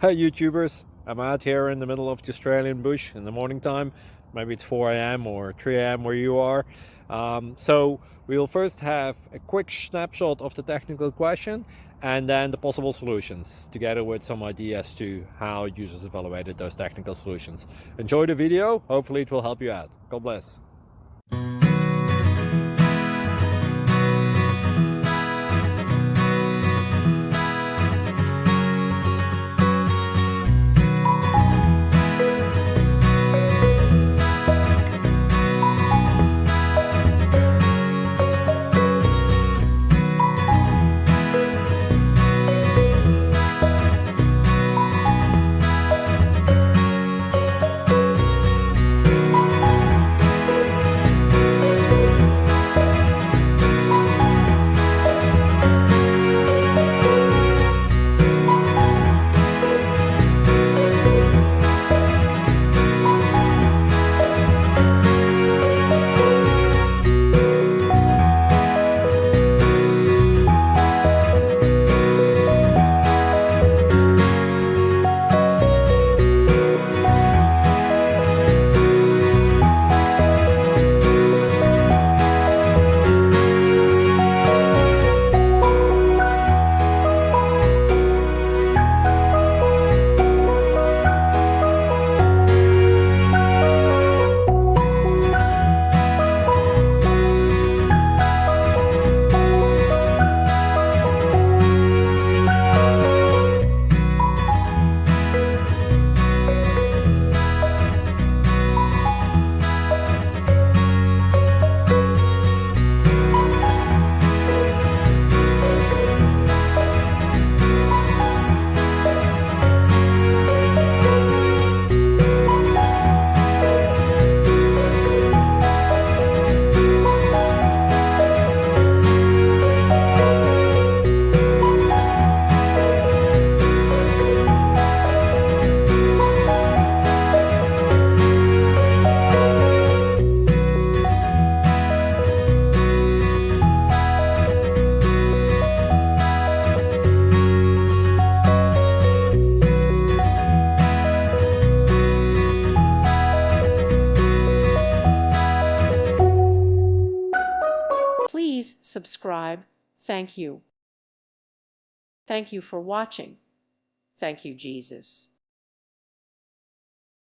Hey YouTubers, I'm out here in the middle of the Australian bush in the morning time. Maybe it's 4 a.m. or 3 a.m. where you are. So we'll first have a quick snapshot of the technical question and then the possible solutions, together with some ideas to how users evaluated those technical solutions. Enjoy the video, hopefully it will help you out. God bless. Please subscribe. Thank you. Thank you for watching. Thank you, Jesus.